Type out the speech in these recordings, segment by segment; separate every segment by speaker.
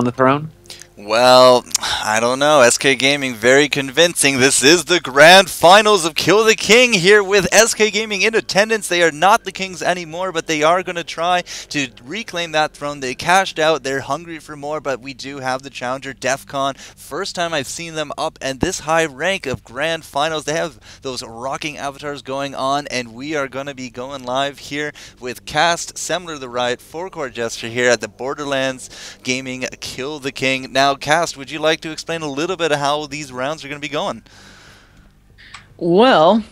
Speaker 1: on the throne?
Speaker 2: Well, I don't know. SK Gaming, very convincing. This is the grand finals of Kill the King here with SK Gaming in attendance. They are not the kings anymore, but they are going to try to reclaim that throne. They cashed out. They're hungry for more, but we do have the challenger, DEFCON. First time I've seen them up and this high rank of grand finals. They have those rocking avatars going on, and we are going to be going live here with Kast, Semmler the Riot, FourCourtJester here at the Borderlands Gaming Kill the King. Now, Kast, would you like to explain a little bit of how these rounds are going to be going?
Speaker 3: Well,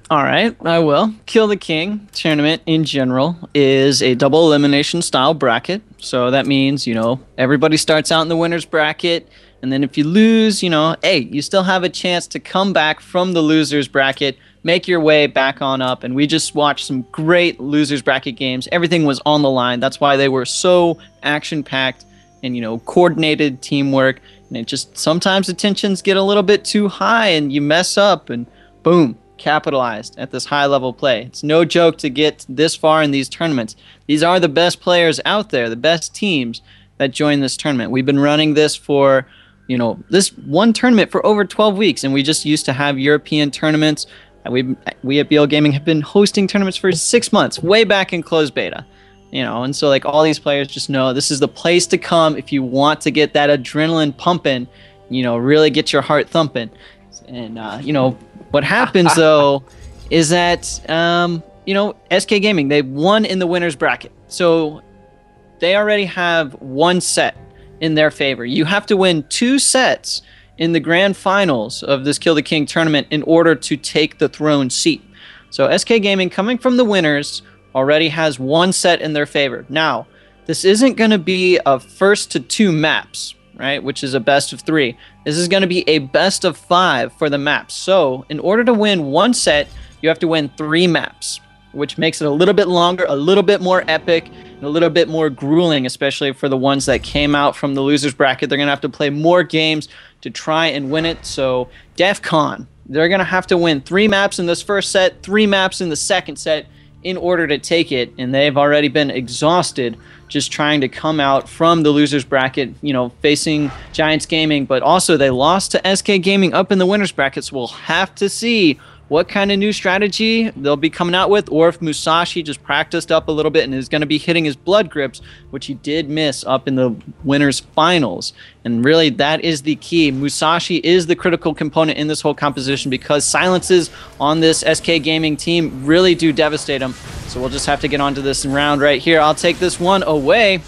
Speaker 3: all right, I will. Kill the King tournament in general is a double elimination style bracket. So that means, you know, everybody starts out in the winner's bracket. And then if you lose, you know, hey, you still have a chance to come back from the loser's bracket, make your way back on up. And we just watched some great loser's bracket games. Everything was on the line. That's why they were so action-packed and, you know, coordinated teamwork. And it just, sometimes the tensions get a little bit too high and you mess up and boom, capitalized at this high level play. It's no joke to get this far in these tournaments. These are the best players out there, the best teams that join this tournament. We've been running this for, you know, this one tournament for over 12 weeks, and we just used to have European tournaments. We at BL Gaming have been hosting tournaments for 6 months, way back in closed beta. You know, and so like all these players just know this is the place to come if you want to get that adrenaline pumping, you know, really get your heart thumping. And, you know, what happens though is that, you know, SK Gaming, they won in the winner's bracket. So they already have one set in their favor. You have to win 2 sets in the grand finals of this Kill the King tournament in order to take the throne seat. So SK Gaming, coming from the winners, already has 1 set in their favor. Now, this isn't going to be a first to 2 maps, right, which is a best of 3. This is going to be a best of 5 for the maps. So in order to win 1 set, you have to win 3 maps, which makes it a little bit longer, a little bit more epic, and a little bit more grueling, especially for the ones that came out from the losers bracket. They're going to have to play more games to try and win it. So DEFCON, they're going to have to win 3 maps in this first set, 3 maps in the second set, in order to take it, and they've already been exhausted just trying to come out from the losers bracket, you know, facing Giants Gaming, but also they lost to SK Gaming up in the winners bracket, so we'll have to see what kind of new strategy they'll be coming out with, or if Musashi just practiced up a little bit and is going to be hitting his blood grips, which he did miss up in the winners finals. And really, that is the key. Musashi is the critical component in this whole composition because silences on this SK Gaming team really do devastate them. So we'll just have to get onto this round right here. I'll take this one away.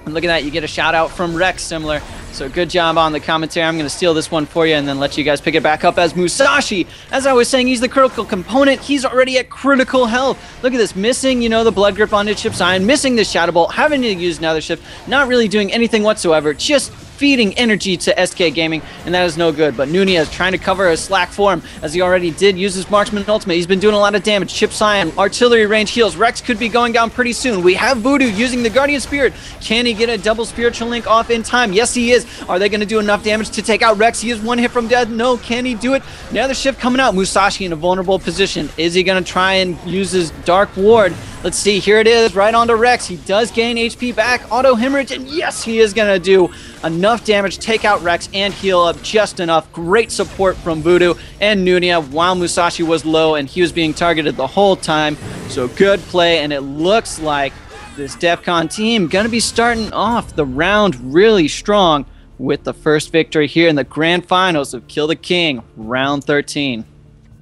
Speaker 3: And look at that, you get a shout out from Rex Semmler. So good job on the commentary. I'm going to steal this one for you and then let you guys pick it back up as Musashi. As I was saying, he's the critical component. He's already at critical health. Look at this, missing, you know, the blood grip onto Chip's Iron, missing the Shadow Bolt, having to use another shift, not really doing anything whatsoever, just feeding energy to SK Gaming, and that is no good. But Nunez trying to cover a slack for him, as he already did use his Marksman Ultimate. He's been doing a lot of damage. Chip Cyan, artillery range heals. Rex could be going down pretty soon. We have Voodoo using the Guardian Spirit. Can he get a double Spiritual Link off in time? Yes, he is. Are they going to do enough damage to take out Rex? He is 1 hit from death. No, can he do it? Another shift coming out. Musashi in a vulnerable position. Is he going to try and use his Dark Ward? Let's see. Here it is, right onto Rex. He does gain HP back. Auto hemorrhage, and yes, he is going to do enough damage, take out Rex, and heal up just enough. Great support from Voodoo and Nunia while Musashi was low, and he was being targeted the whole time. So good play, and it looks like this DEFCON team going to be starting off the round really strong with the first victory here in the grand finals of Kill the King, round 13.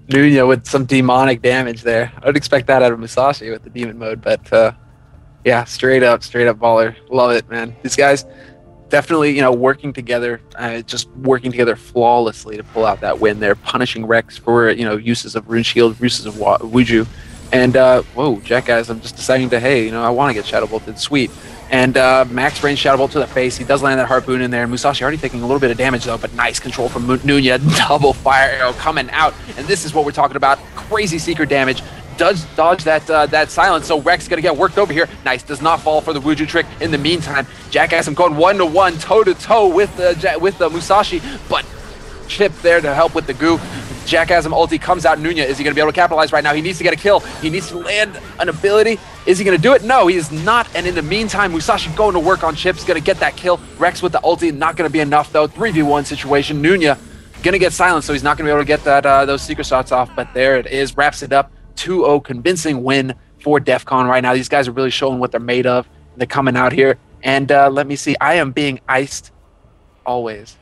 Speaker 1: Nunia with some demonic damage there. I would expect that out of Musashi with the demon mode, but yeah, straight up baller. Love it, man. These guys definitely, you know, working together, just working together flawlessly to pull out that win. They're punishing Rex for, you know, uses of Rune Shield, uses of Wuju. And, whoa, Jackass, I'm just deciding to, hey, you know, I want to get Shadow Bolted. Sweet. And max range Shadow Bolt to the face. He does land that Harpoon in there. Musashi already taking a little bit of damage, though, but nice control from Nunia. Double fire arrow coming out. And this is what we're talking about. Crazy secret damage. Does dodge that silence, so Rex gonna get worked over here. Nice, does not fall for the Wuju trick. In the meantime, Jackass him going 1-to-1, toe-to-toe with the Musashi, but Chip there to help with the goo. Jackasm ulti comes out. Nunya, is he going to be able to capitalize right now? He needs to get a kill. He needs to land an ability. Is he going to do it? No, he is not. And in the meantime, Musashi going to work on chips, going to get that kill. Rex with the ulti, not going to be enough though. 3v1 situation. Nunya going to get silenced, so he's not going to be able to get that those secret shots off. But there it is, wraps it up. 2-0 convincing win for DEFCON right now. These guys are really showing what they're made of. They're coming out here. And let me see. I am being iced always.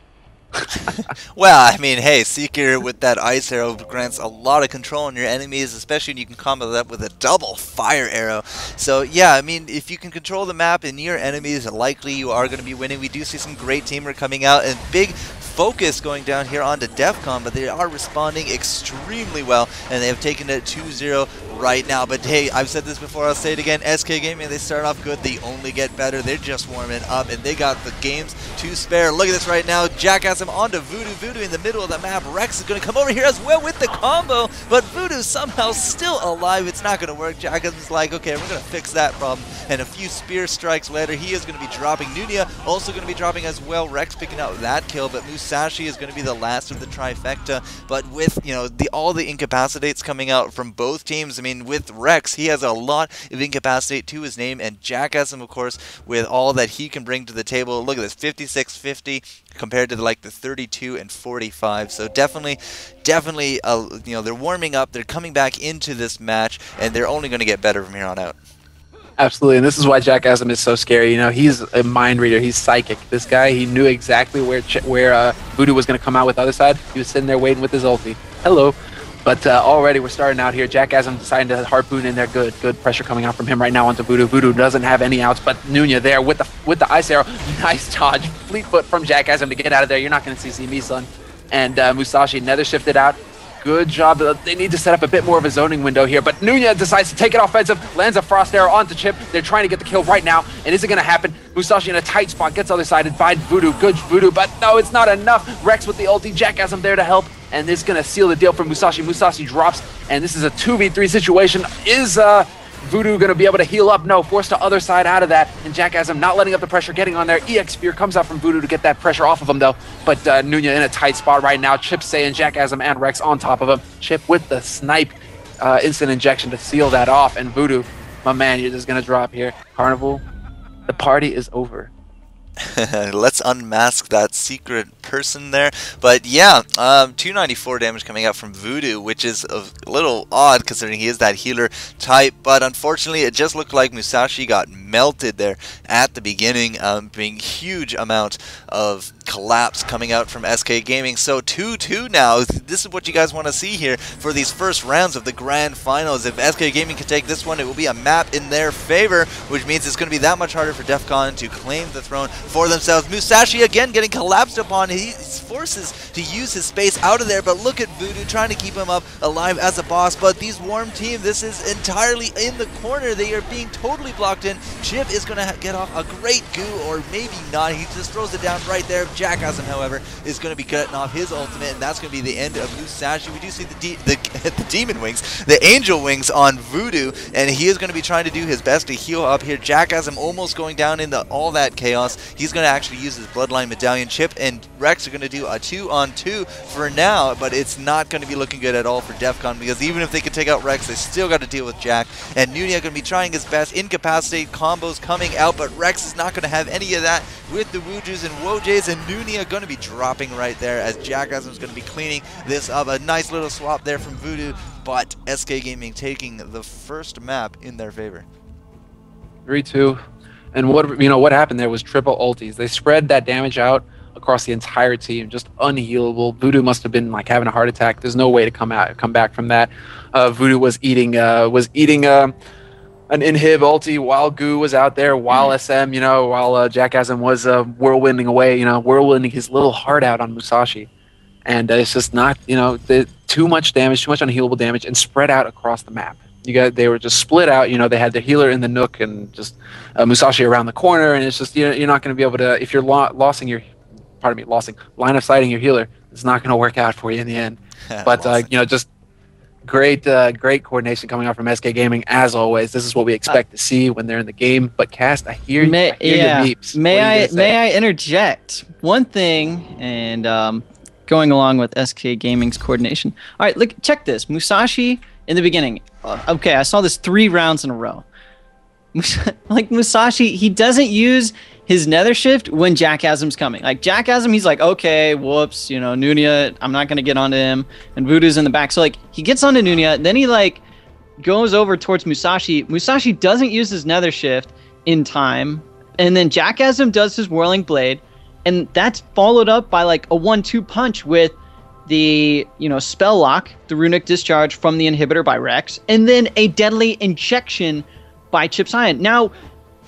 Speaker 2: Well, I mean, hey, Seeker with that ice arrow grants a lot of control on your enemies, especially when you can combo that with a double fire arrow. So yeah, I mean, if you can control the map and your enemies, likely you are going to be winning. We do see some great teamwork coming out and big focus going down here onto DEFCON, but they are responding extremely well, and they have taken it 2-0 right now. But hey, I've said this before, I'll say it again, SK Gaming, they start off good, they only get better. They're just warming up, and they got the games to spare. Look at this right now, Jackasm onto Voodoo. Voodoo in the middle of the map. Rex is going to come over here as well with the combo, but Voodoo somehow still alive. It's not going to work. Jackasm's like, okay, we're going to fix that problem, and a few spear strikes later, he is going to be dropping. Nunya also going to be dropping as well. Rex picking out that kill, but Musashi is going to be the last of the trifecta. But with, you know, all the incapacitates coming out from both teams, I mean, with Rex, he has a lot of incapacitate to his name, and Jackasm, of course, with all that he can bring to the table. Look at this, 56-50 compared to like the 32 and 45. So definitely, you know, they're warming up. They're coming back into this match, and they're only going to get better from here on out.
Speaker 1: Absolutely, and this is why Jackasm is so scary. You know, he's a mind reader. He's psychic. This guy, he knew exactly where Voodoo was going to come out with the other side. He was sitting there waiting with his ulti. Hello. But already we're starting out here. Jackasm deciding to harpoon in there. Good pressure coming out from him right now onto Voodoo. Voodoo doesn't have any outs, but Nunya there with the ice arrow. Nice dodge, fleet foot from Jackasm to get out of there. You're not going to see me, son. And Musashi nether shifted out. Good job. They need to set up a bit more of a zoning window here, but Nunya decides to take it offensive, lands a frost arrow onto Chip. They're trying to get the kill right now, and is it going to happen? Musashi in a tight spot, gets other sided by Voodoo. Good Voodoo, but no, it's not enough. Rex with the ulti, Jackasm there to help, and this is going to seal the deal for Musashi. Musashi drops, and this is a 2v3 situation. Is Voodoo going to be able to heal up? No, forced to other side out of that, and Jackasm not letting up the pressure, getting on there. EX Spear comes out from Voodoo to get that pressure off of him, though. But Nunya in a tight spot right now. Chip saying Jackasm and Rex on top of him. Chip with the snipe instant injection to seal that off, and Voodoo, my man, you're just going to drop here. Carnival, the party is over.
Speaker 2: Let's unmask that secret person there. But yeah, 294 damage coming out from Voodoo, which is a little odd considering he is that healer type. But unfortunately, it just looked like Musashi got melted there at the beginning, being huge amount of collapse coming out from SK Gaming. So 2-2 now. This is what you guys want to see here for these first rounds of the grand finals. If SK Gaming can take this one, it will be a map in their favor, which means it's going to be that much harder for DEFCON to claim the throne for themselves. Musashi again getting collapsed upon. He's forces to use his space out of there, but look at Voodoo trying to keep him up alive as a boss. But these Warm team, this is entirely in the corner. They are being totally blocked in. Chip is going to get off a great goo, or maybe not. He just throws it down right there. Jackasm, however, is going to be cutting off his ultimate, and that's going to be the end of Musashi. We do see the demon wings, the angel wings on Voodoo, and he is going to be trying to do his best to heal up here. Jackasm almost going down into all that chaos. He's going to actually use his Bloodline medallion. Chip and Rex are going to do a 2-on-2 for now, but it's not going to be looking good at all for DEFCON, because even if they can take out Rex, they still got to deal with Jack, and Nunya going to be trying his best. Incapacitate combos coming out, but Rex is not going to have any of that with the Woojus and Wojays, and Nunya going to be dropping right there as Jackasm is going to be cleaning this up. A nice little swap there from Voodoo, but SK Gaming taking the first map in their favor.
Speaker 1: 3-2. And what happened there was triple ultis. They spread that damage out across the entire team, just unhealable. Voodoo must have been like having a heart attack. There's no way to come back from that. Voodoo was eating an inhib ulti while Goo was out there, while SM, while Jackasm was whirlwinding away, whirlwinding his little heart out on Musashi. And it's just not, too much damage, too much unhealable damage, and spread out across the map. They were just split out. They had their healer in the nook and just Musashi around the corner, and it's just you're not going to be able to, if you're losing line of sighting your healer, it's not going to work out for you in the end. But just great coordination coming out from SK Gaming as always. This is what we expect to see when they're in the game. But Kast, I hear your beeps.
Speaker 3: May I interject one thing? And going along with SK Gaming's coordination. All right, look, check this. Musashi in the beginning. Okay, I saw this 3 rounds in a row. Like Musashi, he doesn't use his Nether Shift when Jackasm's coming. Like Jackasm, he's like, okay, whoops, you know, Nunia, I'm not gonna get onto him, and Voodoo's in the back. So like he gets onto Nunia, then he like goes over towards Musashi. Musashi doesn't use his Nether Shift in time, and then Jackasm does his Whirling Blade, and that's followed up by like a 1-2 punch with the, you know, Spell Lock, the Runic Discharge from the Inhibitor by Rex, and then a Deadly Injection by Chip Cyan. Now,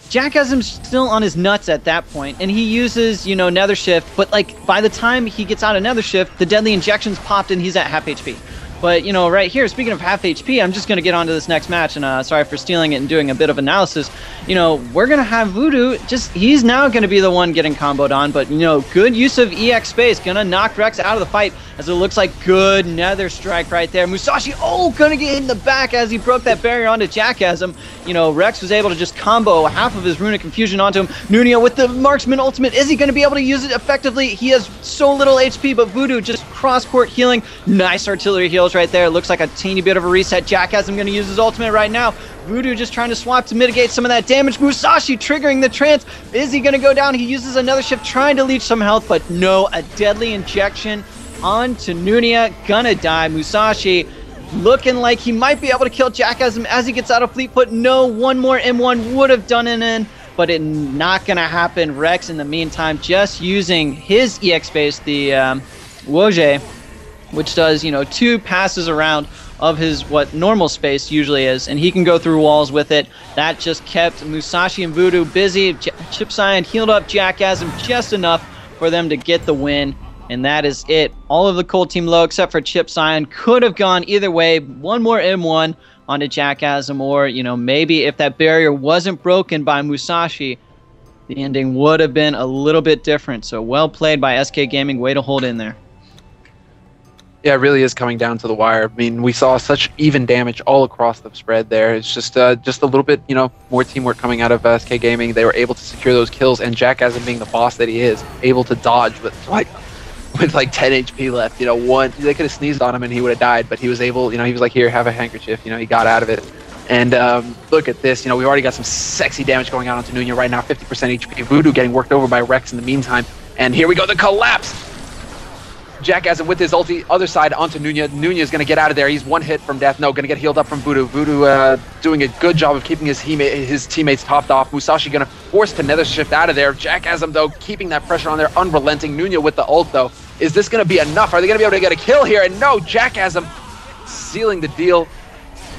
Speaker 3: Jackasm's still on his nuts at that point, and he uses, you know, Nether Shift, but like by the time he gets out of Nether Shift, the Deadly Injection's popped and he's at half HP. But, you know, right here, speaking of half HP, I'm just going to get on to this next match, and sorry for stealing it and doing a bit of analysis. You know, we're going to have Voodoo, he's now going to be the one getting comboed on, but, you know, good use of EX space, going to knock Rex out of the fight, as it looks like good Nether Strike right there. Musashi, oh, going to get hit in the back as he broke that barrier onto Jackasm. You know, Rex was able to just combo half of his Runic Infusion onto him. Nunia with the Marksman Ultimate, is he going to be able to use it effectively? He has so little HP, but Voodoo just cross-court healing. Nice artillery heals right there. Looks like a teeny bit of a reset. Jackasm going to use his ultimate right now. Voodoo just trying to swap to mitigate some of that damage. Musashi triggering the trance. Is he going to go down? He uses another shift trying to leech some health, but no, a Deadly Injection onto Nunia. Gonna die. Musashi looking like he might be able to kill Jackasm as he gets out of Fleet Foot. No, one more M1 would have done it in, but it not gonna happen. Rex in the meantime just using his EX base, the Woje, which does, you know, 2 passes around of his what normal space usually is, and he can go through walls with it. That just kept Musashi and Voodoo busy. Chip Cyan healed up Jackasm just enough for them to get the win, and that is it. All of the Cold Team low except for Chip Cyan could have gone either way. One more M1 onto Jackasm, or, you know, maybe if that barrier wasn't broken by Musashi, the ending would have been a little bit different. So well played by SK Gaming. Way to hold in there.
Speaker 1: Yeah, it really is coming down to the wire. I mean, we saw such even damage all across the spread there. It's just a little bit, you know, more teamwork coming out of SK Gaming. They were able to secure those kills, and Jackasm, being the boss that he is, able to dodge with like 10 HP left. You know, they could have sneezed on him and he would have died, but he was able, you know, he was like, here, have a handkerchief. You know, he got out of it. And look at this. You know, we already got some sexy damage going on onto Nunia right now. 50% HP. Voodoo getting worked over by Rex in the meantime. And here we go, the collapse. Jackasm with his ulti, other side onto Nunia. Nunia's going to get out of there. He's one hit from death. No, going to get healed up from Voodoo. Voodoo doing a good job of keeping his teammates topped off. Musashi going to force to Nether Shift out of there. Jackasm, though, keeping that pressure on there, unrelenting. Nunia with the ult, though. Is this going to be enough? Are they going to be able to get a kill here? And no, Jackasm sealing the deal.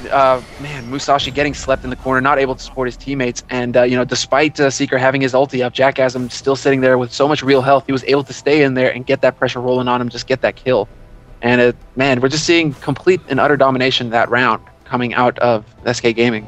Speaker 1: Man, Musashi getting slept in the corner, not able to support his teammates, and you know, despite Seeker having his ulti up, Jackasm still sitting there with so much real health, he was able to stay in there and get that pressure rolling on him, just get that kill. And man, we're just seeing complete and utter domination that round coming out of SK Gaming.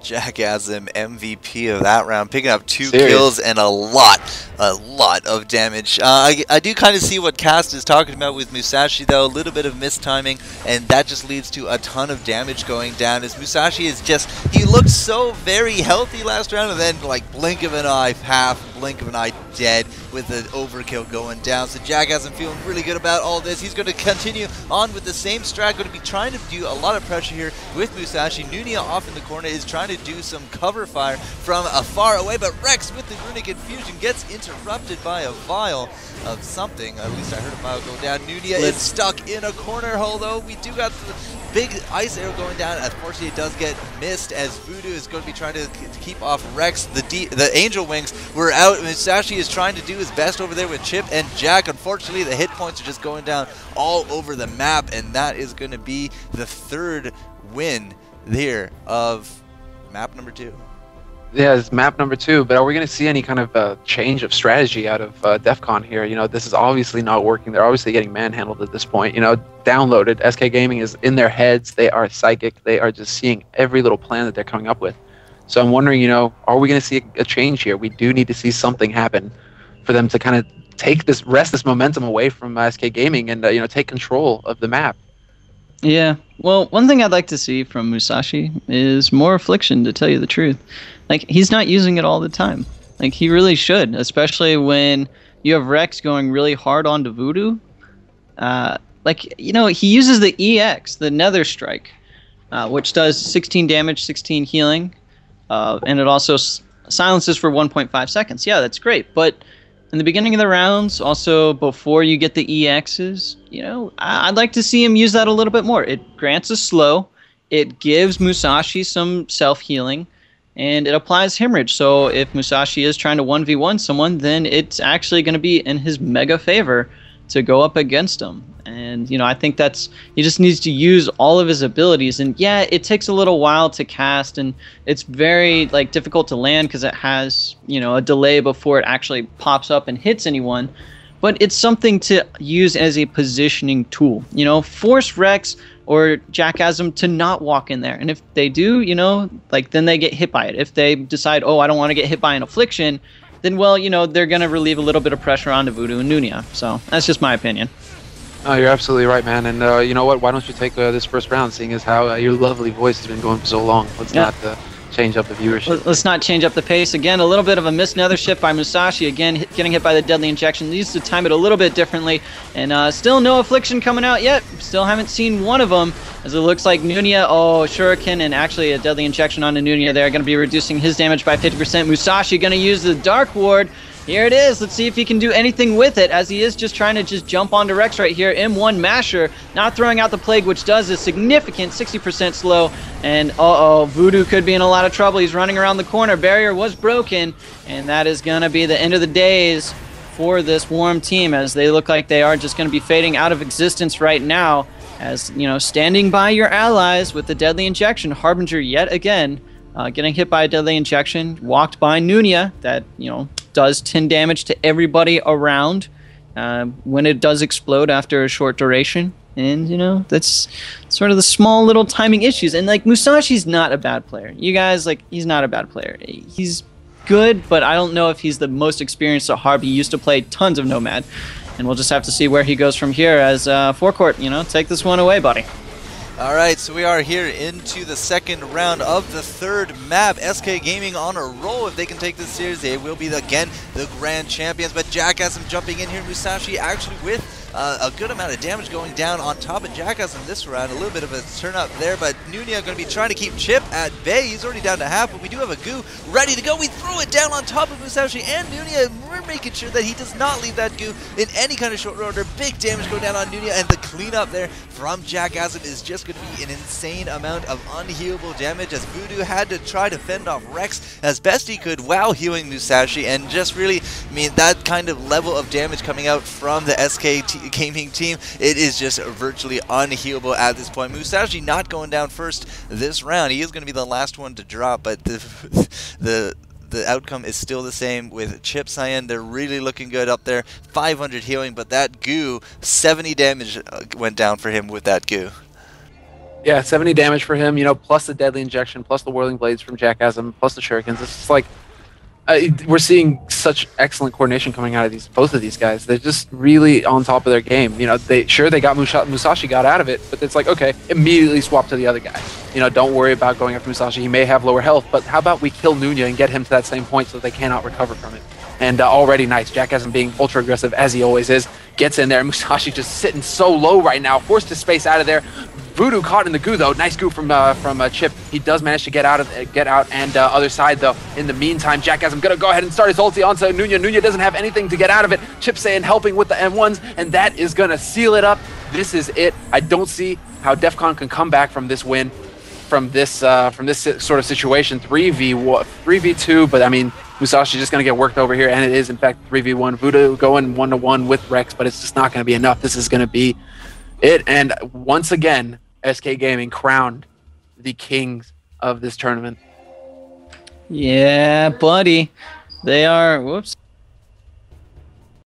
Speaker 2: Jackasm MVP of that round, picking up 2 kills and a lot of damage. I do kind of see what Kast is talking about with Musashi, though. A little bit of mistiming, and that just leads to a ton of damage going down, as Musashi is just, he looked so very healthy last round, and then like blink of an eye, blink of an eye, dead, with the overkill going down. So Jackasm feeling really good about all this. He's going to continue on with the same strat, going to be trying to do a lot of pressure here with Musashi. Nunia off in the corner is trying to do some cover fire from far away, but Rex with the Runic Infusion gets interrupted by a vial of something. At least I heard a vial go down. Nunia is stuck in a corner, although we do got the big ice arrow going down. Unfortunately, it does get missed, as Voodoo is going to be trying to keep off Rex. The Angel Wings were out. Musashi is trying to do his best over there with Chip and Jack. Unfortunately, the hit points are just going down all over the map, and that is going to be the 3rd win there of map number 2.
Speaker 1: Yeah, it's map number 2, but are we going to see any kind of change of strategy out of DEFCON here? You know, this is obviously not working. They're obviously getting manhandled at this point. You know, downloaded. SK Gaming is in their heads. They are psychic. They are just seeing every little plan that they're coming up with. So I'm wondering, you know, are we going to see a change here? We do need to see something happen for them to kind of wrest this momentum away from SK Gaming and, you know, take control of the map.
Speaker 3: Yeah, well, one thing I'd like to see from Musashi is more Affliction, to tell you the truth. Like, he's not using it all the time. Like, he really should, especially when you have Rex going really hard onto Voodoo. Like, you know, he uses the EX, the Nether Strike, which does 16 damage, 16 healing, and it also silences for 1.5 seconds. Yeah, that's great. But in the beginning of the rounds, also before you get the EXs, you know, I'd like to see him use that a little bit more. It grants a slow, it gives Musashi some self-healing, and it applies hemorrhage. So if Musashi is trying to 1v1 someone, then it's actually going to be in his mega favor to go up against him. And, you know, I think he just needs to use all of his abilities. And yeah, it takes a little while to cast, and it's very, like, difficult to land because it has, you know, a delay before it actually pops up and hits anyone. But it's something to use as a positioning tool. You know, force Rex or Jackasm to not walk in there. And if they do, you know, like, then they get hit by it. If they decide, oh, I don't want to get hit by an affliction, then, well, you know, they're going to relieve a little bit of pressure onto Voodoo and Nunia. So that's just my opinion.
Speaker 1: Oh, you're absolutely right, man. And you know what? Why don't you take this first round, seeing as how your lovely voice has been going for so long? Let's not change up the viewership.
Speaker 3: Let's not change up the pace. Again, a little bit of a missed nether shift by Musashi. Again, getting hit by the deadly injection. Needs to time it a little bit differently. And still no affliction coming out yet. Still haven't seen one of them. As it looks like Nunia, Shuriken, and actually a deadly injection onto Nunia there. Going to be reducing his damage by 50%. Musashi going to use the Dark Ward. Here it is. Let's see if he can do anything with it, as he is just trying to jump onto Rex right here. M1 Masher, not throwing out the Plague, which does a significant 60% slow. And Voodoo could be in a lot of trouble. He's running around the corner. Barrier was broken, and that is going to be the end of the days for this Warm team, as they look like they are just going to be fading out of existence right now. As, you know, standing by your allies with the deadly injection. Harbinger yet again getting hit by a deadly injection. Walked by Nunia, that, you know, does 10 damage to everybody around when it does explode after a short duration. And, you know, that's sort of the small little timing issues. And, like, Musashi's not a bad player. You guys, like, he's not a bad player. He's good, but I don't know if he's the most experienced at Harb. He used to play tons of Nomad. And we'll just have to see where he goes from here as FourCourt, you know, take this one away, buddy.
Speaker 2: All right, so we are here into the second round of the third map. SK Gaming on a roll. If they can take this series, they will be, again, the grand champions. But Jackasm jumping in here. Musashi actually with a good amount of damage going down on top of Jackasm this round. A little bit of a turn up there, but Nunia going to be trying to keep Chip at bay. He's already down to half, but we do have a goo ready to go. We throw it down on top of Musashi and Nunia. We're making sure that he does not leave that goo in any kind of short order. Big damage going down on Nunia, and the cleanup there from Jackasm is just going to be an insane amount of unhealable damage, as Voodoo had to try to fend off Rex as best he could while healing Musashi. And just really, I mean, that kind of level of damage coming out from the SK Gaming team, it is just virtually unhealable at this point. Musashi not going down first this round. He is going to be the last one to drop, but the outcome is still the same with Chip Cyan. They're really looking good up there. 500 healing, but that goo, 70 damage went down for him with that goo.
Speaker 1: Yeah, 70 damage for him, you know, plus the deadly injection, plus the whirling blades from Jackasm, plus the shurikens. It's just like, we're seeing such excellent coordination coming out of both of these guys. They're just really on top of their game. You know, they got Musashi got out of it, but it's like, okay, immediately swap to the other guy. You know, don't worry about going after Musashi. He may have lower health, but how about we kill Nunia and get him to that same point so they cannot recover from it? And already nice. Jackasm being ultra aggressive as he always is, gets in there. Musashi just sitting so low right now, forced to space out of there. Voodoo caught in the goo though. Nice goo from Chip. He does manage to get out, and other side though. In the meantime, Jackasm gonna go ahead and start his ulti onto Nunia. Nunia doesn't have anything to get out of it. Chip saying helping with the M1s, and that is gonna seal it up. This is it. I don't see how DEFCON can come back from this win, from this sort of situation. 3v2, but I mean, Musashi's just gonna get worked over here, and it is in fact 3v1. Voodoo going 1-1 with Rex, but it's just not gonna be enough. This is gonna be it, and once again, SK Gaming crowned the kings of this tournament.
Speaker 3: Yeah, buddy. They are, whoops.